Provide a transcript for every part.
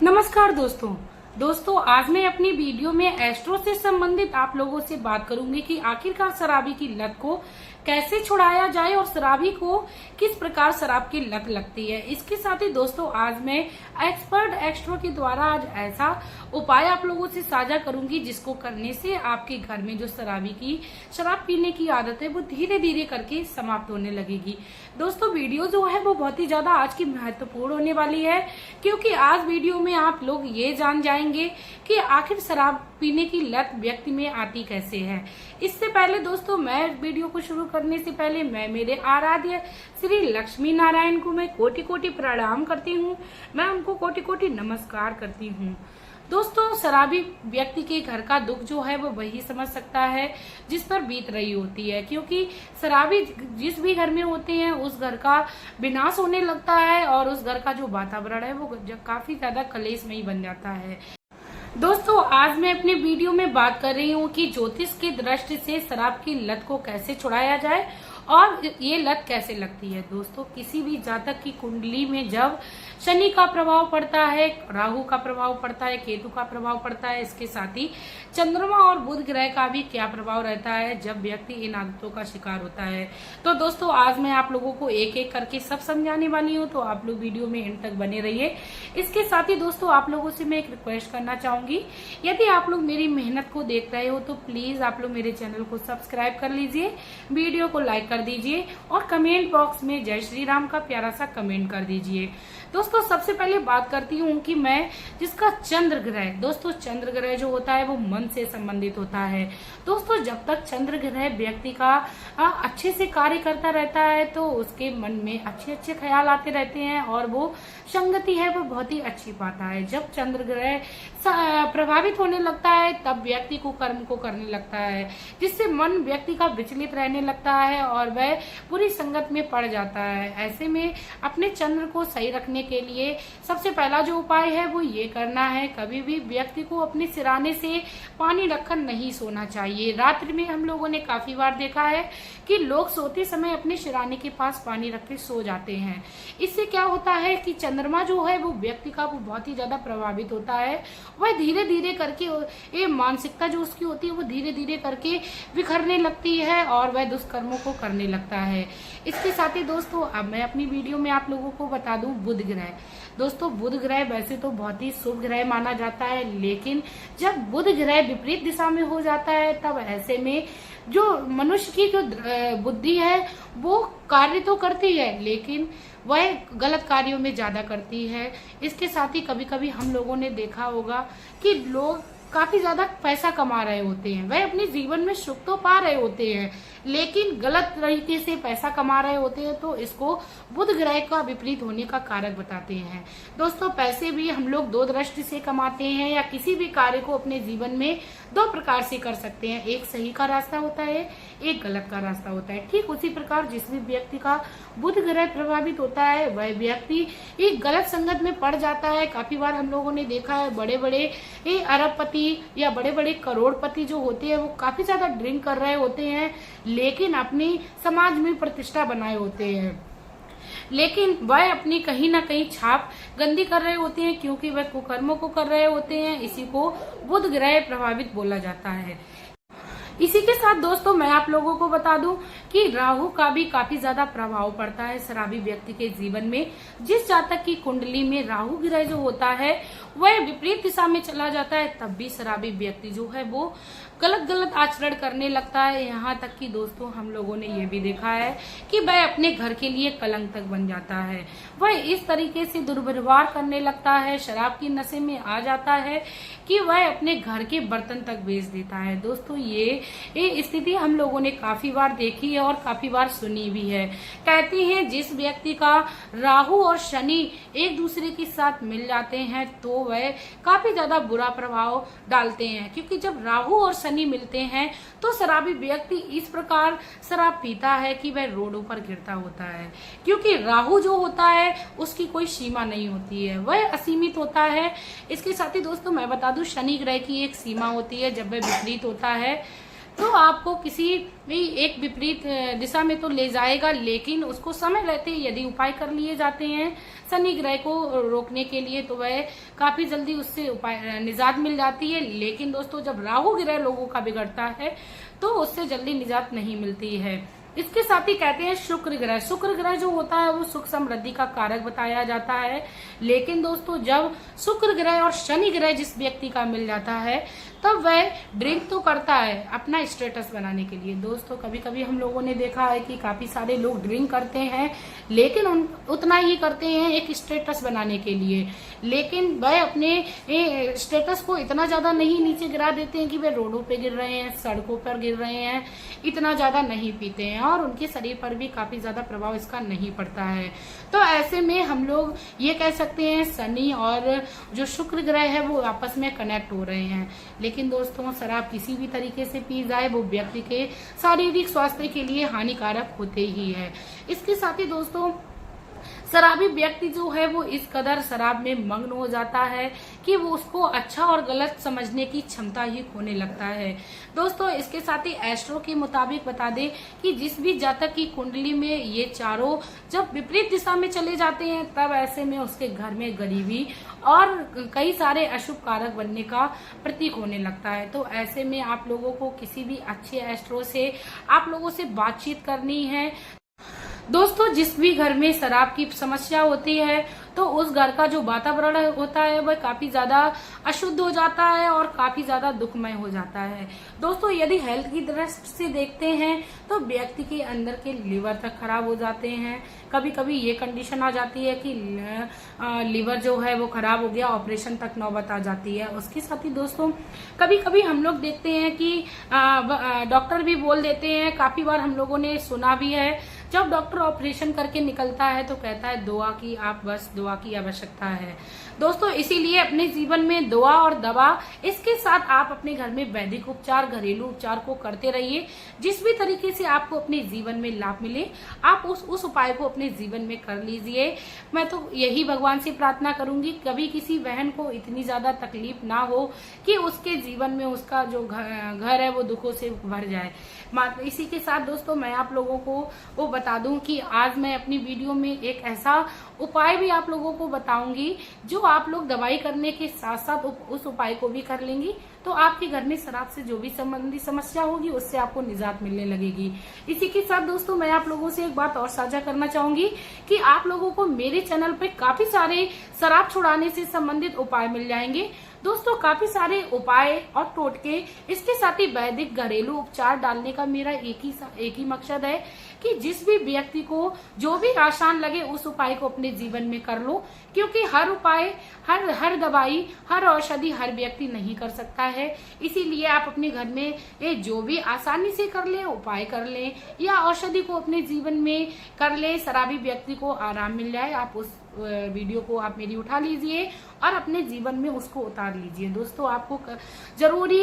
नमस्कार दोस्तों आज मैं अपनी वीडियो में एस्ट्रो से संबंधित आप लोगों से बात करूंगी कि आखिरकार शराबी की लत को कैसे छुड़ाया जाए और शराबी को किस प्रकार शराब की लत लगती है। इसके साथ ही दोस्तों आज मैं एक्सपर्ट एस्ट्रो के द्वारा आज ऐसा उपाय आप लोगों से साझा करूंगी जिसको करने से आपके घर में जो शराबी की शराब पीने की आदत है वो धीरे धीरे करके समाप्त होने लगेगी। दोस्तों वीडियो जो है वो बहुत ही ज्यादा आज की महत्वपूर्ण होने वाली है, क्योंकि आज वीडियो में आप लोग ये जान जाएंगे कि आखिर शराब पीने की लत व्यक्ति में आती कैसे है। इससे पहले दोस्तों मैं वीडियो को शुरू करने से पहले मैं मेरे आराध्य श्री लक्ष्मी नारायण को मैं कोटि कोटि प्रणाम करती हूँ, मैं उनको कोटि कोटि नमस्कार करती हूँ। दोस्तों शराबी व्यक्ति के घर का दुख जो है वो वही समझ सकता है जिस पर बीत रही होती है, क्योंकि शराबी जिस भी घर में होते हैं उस घर का विनाश होने लगता है और उस घर का जो वातावरण है वो काफी ज्यादा कलेशमयी बन जाता है। दोस्तों आज मैं अपने वीडियो में बात कर रही हूँ कि ज्योतिष की दृष्टि से शराब की लत को कैसे छुड़ाया जाए और ये लत कैसे लगती है। दोस्तों किसी भी जातक की कुंडली में जब शनि का प्रभाव पड़ता है, राहु का प्रभाव पड़ता है, केतु का प्रभाव पड़ता है, इसके साथ ही चंद्रमा और बुध ग्रह का भी क्या प्रभाव रहता है जब व्यक्ति इन आदतों का शिकार होता है। तो दोस्तों आज मैं आप लोगों को एक एक करके सब समझाने वाली हूँ, तो आप लोग वीडियो में एंड तक बने रहिए। इसके साथ ही दोस्तों आप लोगों से मैं एक रिक्वेस्ट करना चाहूंगी, यदि आप लोग मेरी मेहनत को देख रहे हो तो प्लीज आप लोग मेरे चैनल को सब्सक्राइब कर लीजिए, वीडियो को लाइक कर दीजिए और कमेंट बॉक्स में जय श्री राम का प्यारा सा कमेंट कर दीजिए। दोस्तों सबसे पहले बात करती हूँ कि मैं जिसका चंद्र ग्रह, दोस्तों चंद्र ग्रह जो होता है वो मन से संबंधित होता है। दोस्तों जब तक चंद्र ग्रह व्यक्ति का अच्छे से कार्य करता रहता है तो उसके मन में अच्छे अच्छे ख्याल आते रहते हैं और वो संगति है वो बहुत ही अच्छी पाता है। जब चंद्र ग्रह प्रभावित होने लगता है तब व्यक्ति को कर्म को करने लगता है, जिससे मन व्यक्ति का विचलित रहने लगता है और वह पूरी संगत में पड़ जाता है। ऐसे में अपने चंद्र को सही रखने के लिए सबसे पहला जो उपाय है वो ये करना है, कभी भी व्यक्ति को अपने सिराने से पानी रखकर नहीं सोना चाहिए। रात्रि में हम लोगों ने काफी बार देखा है कि लोग सोते समय अपने सिराने के पास पानी रख के सो जाते हैं। इससे क्या होता है कि चंद्रमा जो है वो व्यक्ति का वो बहुत ही ज्यादा प्रभावित होता है, वह धीरे धीरे करके ये मानसिकता जो उसकी होती है वो धीरे धीरे करके बिखरने लगती है और वह दुष्कर्मों को करने लगता है। इसके साथ ही दोस्तों अब मैं अपनी वीडियो में आप लोगों को बता दूं बुध ग्रह। दोस्तों बुध ग्रह वैसे तो बहुत ही शुभ ग्रह माना जाता है, लेकिन जब बुध ग्रह विपरीत दिशा में हो जाता है तब ऐसे में जो मनुष्य की जो बुद्धि है वो कार्य तो करती है लेकिन वह गलत कार्यों में ज्यादा करती है। इसके साथ ही कभी कभी हम लोगों ने देखा होगा कि लोग काफी ज्यादा पैसा कमा रहे होते हैं, वह अपने जीवन में सुख तो पा रहे होते हैं लेकिन गलत तरीके से पैसा कमा रहे होते हैं, तो इसको बुध ग्रह का विपरीत होने का कारक बताते हैं। दोस्तों पैसे भी हम लोग दो दृष्टि से कमाते हैं या किसी भी कार्य को अपने जीवन में दो प्रकार से कर सकते हैं, एक सही का रास्ता होता है, एक गलत का रास्ता होता है। ठीक उसी प्रकार जिस भी व्यक्ति का बुध ग्रह प्रभावित होता है वह व्यक्ति एक गलत संगत में पड़ जाता है। काफी बार हम लोगों ने देखा है बड़े बड़े अरबपति या बड़े बड़े करोड़पति जो होते हैं वो काफी ज्यादा ड्रिंक कर रहे होते हैं लेकिन अपनी समाज में प्रतिष्ठा बनाए होते हैं, लेकिन वह अपनी कहीं ना कहीं छाप गंदी कर रहे होते हैं क्योंकि वह कुकर्मों को कर रहे होते हैं। इसी को बुध ग्रह प्रभावित बोला जाता है। इसी के साथ दोस्तों मैं आप लोगों को बता दूं कि राहु का भी काफी ज्यादा प्रभाव पड़ता है शराबी व्यक्ति के जीवन में। जिस जातक की कुंडली में राहु ग्रह जो होता है वह विपरीत दिशा में चला जाता है तब भी शराबी व्यक्ति जो है वो गलत आचरण करने लगता है। यहाँ तक कि दोस्तों हम लोगों ने ये भी देखा है कि वह अपने घर के लिए कलंक तक बन जाता है, वह इस तरीके से दुर्व्यवहार करने लगता है, शराब की नशे में आ जाता है कि वह अपने घर के बर्तन तक बेच देता है। दोस्तों ये स्थिति हम लोगों ने काफी बार देखी है और काफी बार सुनी भी है। कहती हैं जिस व्यक्ति का राहु और शनि एक दूसरे के साथ मिल जाते हैं तो वह काफी ज्यादा बुरा प्रभाव डालते हैं, क्योंकि जब राहु और शनि मिलते हैं तो शराबी व्यक्ति इस प्रकार शराब पीता है कि वह रोडों पर गिरता होता है, क्योंकि राहु जो होता है उसकी कोई सीमा नहीं होती है, वह असीमित होता है। इसके साथ ही दोस्तों मैं बता दूं शनि ग्रह की एक सीमा होती है, जब वह विपरीत होता है तो आपको किसी भी एक विपरीत दिशा में तो ले जाएगा, लेकिन उसको समय रहते यदि उपाय कर लिए जाते हैं शनि ग्रह को रोकने के लिए तो वह काफी जल्दी उससे उपाय निजात मिल जाती है। लेकिन दोस्तों जब राहु ग्रह लोगों का बिगड़ता है तो उससे जल्दी निजात नहीं मिलती है। इसके साथ ही कहते हैं शुक्र ग्रह जो होता है वो सुख समृद्धि का कारक बताया जाता है। लेकिन दोस्तों जब शुक्र ग्रह और शनि ग्रह जिस व्यक्ति का मिल जाता है तब वह ड्रिंक तो करता है अपना स्टेटस बनाने के लिए। दोस्तों कभी कभी हम लोगों ने देखा है कि काफी सारे लोग ड्रिंक करते हैं, लेकिन उतना ही करते हैं एक स्टेटस बनाने के लिए, लेकिन वह अपने स्टेटस को इतना ज्यादा नहीं नीचे गिरा देते हैं कि वे रोडों पे गिर रहे हैं, सड़कों पर गिर रहे हैं, इतना ज्यादा नहीं पीते हैं और उनके शरीर पर भी काफी ज्यादा प्रभाव इसका नहीं पड़ता है। तो ऐसे में हम लोग ये कह सकते हैं शनि और जो शुक्र ग्रह है वो आपस में कनेक्ट हो रहे हैं। लेकिन दोस्तों शराब किसी भी तरीके से पी जाए वो व्यक्ति के शारीरिक स्वास्थ्य के लिए हानिकारक होते ही है। इसके साथ ही दोस्तों शराबी व्यक्ति जो है वो इस कदर शराब में मग्न हो जाता है कि वो उसको अच्छा और गलत समझने की क्षमता ही खोने लगता है। दोस्तों इसके साथ ही एस्ट्रो के मुताबिक बता दें कि जिस भी जातक की कुंडली में ये चारों जब विपरीत दिशा में चले जाते हैं तब ऐसे में उसके घर में गरीबी और कई सारे अशुभ कारक बनने का प्रतीक होने लगता है। तो ऐसे में आप लोगों को किसी भी अच्छे एस्ट्रो से आप लोगों से बातचीत करनी है। दोस्तों जिस भी घर में शराब की समस्या होती है तो उस घर का जो वातावरण होता है वह काफी ज्यादा अशुद्ध हो जाता है और काफी ज्यादा दुखमय हो जाता है। दोस्तों यदि हेल्थ की दृष्टि से देखते हैं तो व्यक्ति के अंदर के लीवर तक खराब हो जाते हैं। कभी कभी ये कंडीशन आ जाती है कि लीवर जो है वो खराब हो गया, ऑपरेशन तक नौबत आ जाती है। उसके साथ ही दोस्तों कभी कभी हम लोग देखते हैं कि डॉक्टर भी बोल देते हैं, काफी बार हम लोगों ने सुना भी है, जब डॉक्टर ऑपरेशन करके निकलता है तो कहता है दुआ की आप बस दुआ की आवश्यकता है। दोस्तों इसीलिए अपने जीवन में दुआ और दवा इसके साथ आप अपने घर में वैदिक उपचार घरेलू उपचार को करते रहिए। जिस भी तरीके से आपको अपने जीवन में लाभ मिले आप उस उपाय को अपने जीवन में कर लीजिए। मैं तो यही भगवान से प्रार्थना करूंगी कभी किसी बहन को इतनी ज्यादा तकलीफ ना हो कि उसके जीवन में उसका जो घर है वो दुखों से भर जाए। इसी के साथ दोस्तों मैं आप लोगों को वो बता दूं कि आज मैं अपनी वीडियो में एक ऐसा उपाय भी आप लोगों को बताऊंगी जो आप लोग दवाई करने के साथ साथ उस उपाय को भी कर लेंगी तो आपके घर में शराब से जो भी संबंधी समस्या होगी उससे आपको निजात मिलने लगेगी। इसी के साथ दोस्तों मैं आप लोगों से एक बात और साझा करना चाहूंगी कि आप लोगों को मेरे चैनल पे काफी सारे शराब छुड़ाने से संबंधित उपाय मिल जाएंगे। दोस्तों काफी सारे उपाय और टोटके, इसके साथ ही वैदिक घरेलू उपचार डालने का मेरा एक ही मकसद है कि जिस भी व्यक्ति को जो भी आसान लगे उस उपाय को अपने जीवन में कर लो, क्योंकि हर उपाय हर दवाई हर औषधि हर व्यक्ति नहीं कर सकता है। इसीलिए आप अपने घर में जो भी आसानी से कर ले उपाय कर ले या औषधि को अपने जीवन में कर ले, शराबी व्यक्ति को आराम मिल जाए, आप उस वीडियो को आप मेरी उठा लीजिए और अपने जीवन में उसको उतार लीजिए। दोस्तों आपको जरूरी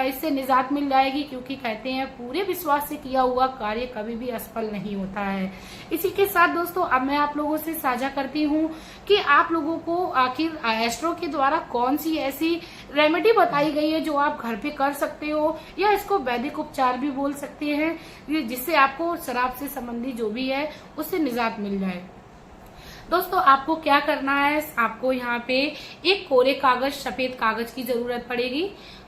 इससे निजात मिल जाएगी, क्योंकि कहते हैं पूरे विश्वास से किया हुआ कार्य कभी भी असफल नहीं होता है। इसी के साथ दोस्तों अब मैं आप लोगों से साझा करती हूँ कि आप लोगों को आखिर एस्ट्रो के द्वारा कौन सी ऐसी रेमेडी बताई गई है जो आप घर पे कर सकते हो या इसको वैदिक उपचार भी बोल सकते हैं, जिससे आपको शराब से संबंधी जो भी है उससे निजात मिल जाए। दोस्तों आपको क्या करना है, आपको यहाँ पे एक कोरे कागज सफेद कागज की जरूरत पड़ेगी,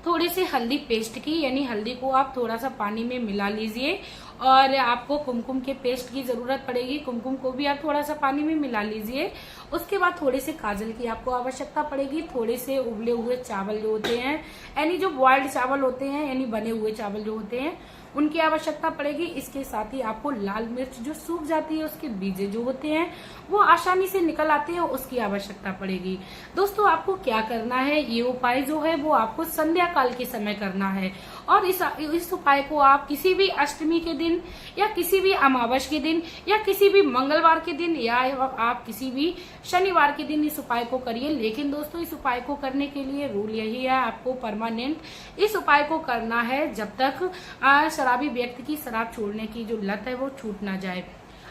थोड़े से हल्दी पेस्ट की, यानी हल्दी को आप थोड़ा सा पानी में मिला लीजिए और आपको कुमकुम के पेस्ट की जरूरत पड़ेगी, कुमकुम को भी आप थोड़ा सा पानी में मिला लीजिए। उसके बाद थोड़े से काजल की आपको आवश्यकता पड़ेगी, थोड़े से उबले हुए चावल जो होते हैं यानी जो बॉइल्ड चावल होते हैं यानी बने हुए चावल जो होते हैं उनकी आवश्यकता पड़ेगी। इसके साथ ही आपको लाल मिर्च जो सूख जाती है उसके बीजे जो होते हैं वो आसानी से निकल आते हैं उसकी आवश्यकता पड़ेगी। दोस्तों आपको क्या करना है, ये उपाय जो है वो आपको संध्या काल के समय करना है और इस उपाय को आप किसी भी अष्टमी के दिन या किसी भी अमावस के दिन या किसी भी मंगलवार के दिन या आप किसी भी शनिवार के दिन इस उपाय को करिए। लेकिन दोस्तों इस उपाय को करने के लिए रूल यही है, आपको परमानेंट इस उपाय को करना है जब तक शराबी व्यक्ति की शराब छोड़ने की जो लत है वो छूट ना जाए।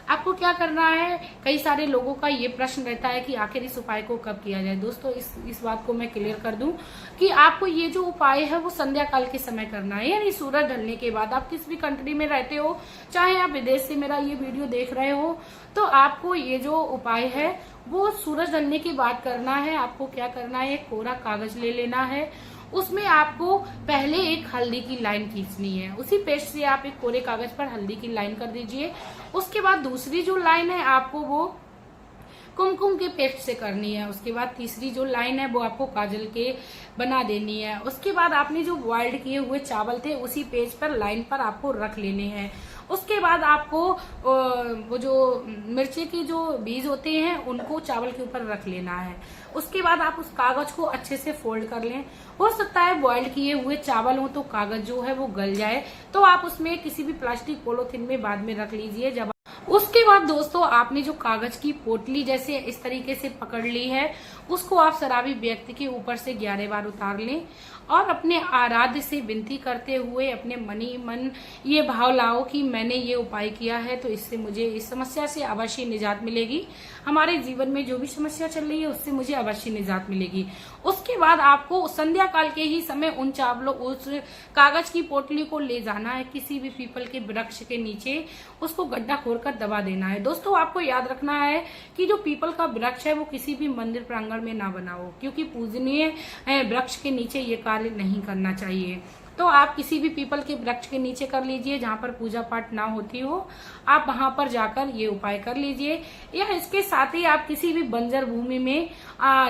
आपको क्या करना है, कई सारे लोगों का ये प्रश्न रहता है कि आखिर इस उपाय को कब किया जाए। दोस्तों इस बात को मैं क्लियर कर दूं कि आपको ये जो उपाय है वो संध्या काल के समय करना है, यानी सूरज ढलने के बाद। आप किस भी कंट्री में रहते हो, चाहे आप विदेश से मेरा ये वीडियो देख रहे हो, तो आपको ये जो उपाय है वो सूरज ढलने के बाद करना है। आपको क्या करना है, एक कोरा कागज ले लेना है, उसमें आपको पहले एक हल्दी की लाइन खींचनी है। उसी पेस्ट से आप एक कोरे कागज पर हल्दी की लाइन कर दीजिए। उसके बाद दूसरी जो लाइन है आपको वो कुमकुम के पेस्ट से करनी है। उसके बाद तीसरी जो लाइन है वो आपको काजल के बना देनी है। उसके बाद आपने जो बॉइल्ड किए हुए चावल थे उसी पेज पर लाइन पर आपको रख लेने हैं। उसके बाद आपको वो जो मिर्ची के जो बीज होते हैं उनको चावल के ऊपर रख लेना है। उसके बाद आप उस कागज को अच्छे से फोल्ड कर लें। हो सकता है बॉइल्ड किए हुए चावल हो तो कागज जो है वो गल जाए, तो आप उसमें किसी भी प्लास्टिक पॉलीथिन में बाद में रख लीजिए। जब उसके बाद दोस्तों आपने जो कागज की पोटली जैसे इस तरीके से पकड़ ली है, उसको आप शराबी व्यक्ति के ऊपर से 11 बार उतार लें और अपने आराध्य से विनती करते हुए अपने मनी मन ये भाव लाओ कि मैंने ये उपाय किया है तो इससे मुझे इस समस्या से अवश्य निजात मिलेगी। हमारे जीवन में जो भी समस्या चल रही है उससे मुझे अवश्य निजात मिलेगी। उसके बाद आपको संध्या काल के ही समय उन चावलों उस कागज की पोटली को ले जाना है किसी भी पीपल के वृक्ष के नीचे, उसको गड्ढा खोदकर दबा देना है। दोस्तों आपको याद रखना है कि जो पीपल का वृक्ष है वो किसी भी मंदिर प्रांगण में ना बनाओ, क्योंकि पूजनीय वृक्ष के नीचे ये कार्य नहीं करना चाहिए। तो आप किसी भी पीपल के वृक्ष के नीचे कर लीजिए जहां पर पूजा पाठ ना होती हो, आप वहां पर जाकर ये उपाय कर लीजिए। या इसके साथ ही आप किसी भी बंजर भूमि में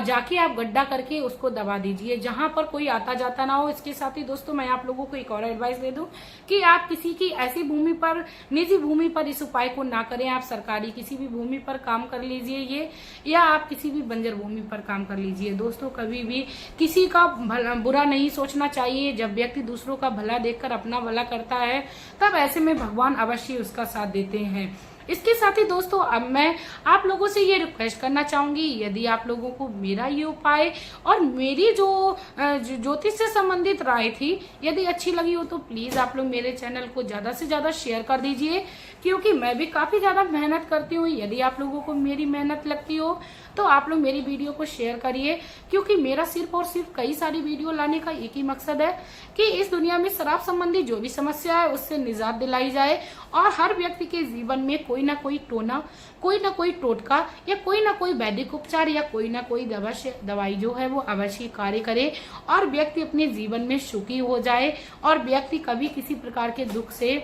जाके आप गड्ढा करके उसको दबा दीजिए जहां पर कोई आता जाता ना हो। इसके साथ ही दोस्तों मैं आप लोगों को एक और एडवाइस दे दूं कि आप किसी की ऐसी भूमि पर, निजी भूमि पर इस उपाय को ना करें। आप सरकारी किसी भी भूमि पर काम कर लीजिए ये, या आप किसी भी बंजर भूमि पर काम कर लीजिए। दोस्तों कभी भी किसी का बुरा नहीं सोचना चाहिए। जब व्यक्ति दूसरों का भला देखकर अपना भला करता है तब ऐसे में भगवान अवश्य उसका साथ देते हैं। इसके साथ ही दोस्तों अब मैं आप लोगों से ये रिक्वेस्ट करना चाहूंगी, यदि आप लोगों को मेरा ये उपाय और मेरी जो ज्योतिष से संबंधित राय थी यदि अच्छी लगी हो तो प्लीज आप लोग मेरे चैनल को ज्यादा से ज्यादा शेयर कर दीजिए, क्योंकि मैं भी काफी ज्यादा मेहनत करती हूँ। यदि आप लोगों को मेरी मेहनत लगती हो तो आप लोग मेरी वीडियो को शेयर करिए, क्योंकि मेरा सिर्फ और सिर्फ कई सारी वीडियो लाने का एक ही मकसद है कि इस दुनिया में शराब संबंधी जो भी समस्या है उससे निजात दिलाई जाए और हर व्यक्ति के जीवन में कोई ना कोई टोना, कोई ना कोई टोटका या कोई ना कोई वैदिक उपचार या कोई ना कोई दवाई जो है वो अवश्य कार्य करे और व्यक्ति अपने जीवन में सुखी हो जाए और व्यक्ति कभी किसी प्रकार के दुख से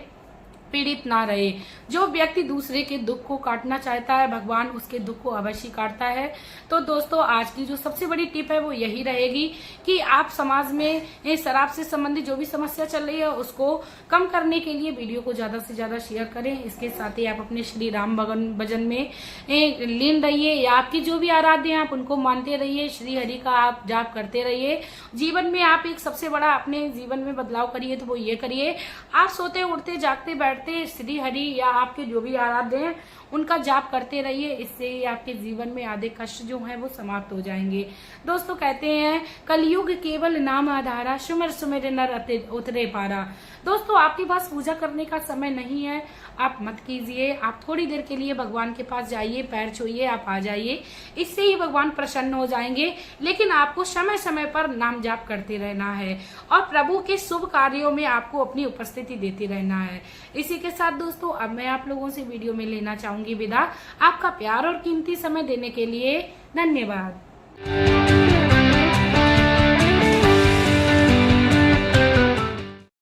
पीड़ित ना रहे। जो व्यक्ति दूसरे के दुख को काटना चाहता है भगवान उसके दुख को अवश्य काटता है। तो दोस्तों आज की जो सबसे बड़ी टिप है वो यही रहेगी कि आप समाज में शराब से संबंधित जो भी समस्या चल रही है उसको कम करने के लिए वीडियो को ज्यादा से ज्यादा शेयर करें। इसके साथ ही आप अपने श्री राम भजन में लीन रहिए या आपकी जो भी आराध्य हैं आप उनको मानते रहिए, श्री हरि का आप जाप करते रहिए। जीवन में आप एक सबसे बड़ा अपने जीवन में बदलाव करिए तो वो ये करिए, आप सोते उठते जागते बैठते श्री हरि या आपके जो भी आराध्य हैं उनका जाप करते रहिए। इससे ही आपके जीवन में आधे कष्ट जो है वो समाप्त हो जाएंगे। दोस्तों कहते हैं कलयुग केवल नाम आधारा, सुमिर सुमिर नर उतरे पारा। दोस्तों आपके पास पूजा करने का समय नहीं है, आप मत कीजिए। आप थोड़ी देर के लिए भगवान के पास जाइए, पैर छूइए, आप आ जाइए, इससे ही भगवान प्रसन्न हो जाएंगे। लेकिन आपको समय समय पर नाम जाप करते रहना है और प्रभु के शुभ कार्यों में आपको अपनी उपस्थिति देते रहना है। इसी के साथ दोस्तों अब मैं आप लोगों से वीडियो में लेना चाहूंगी विदा। आपका प्यार और कीमती समय देने के लिए धन्यवाद।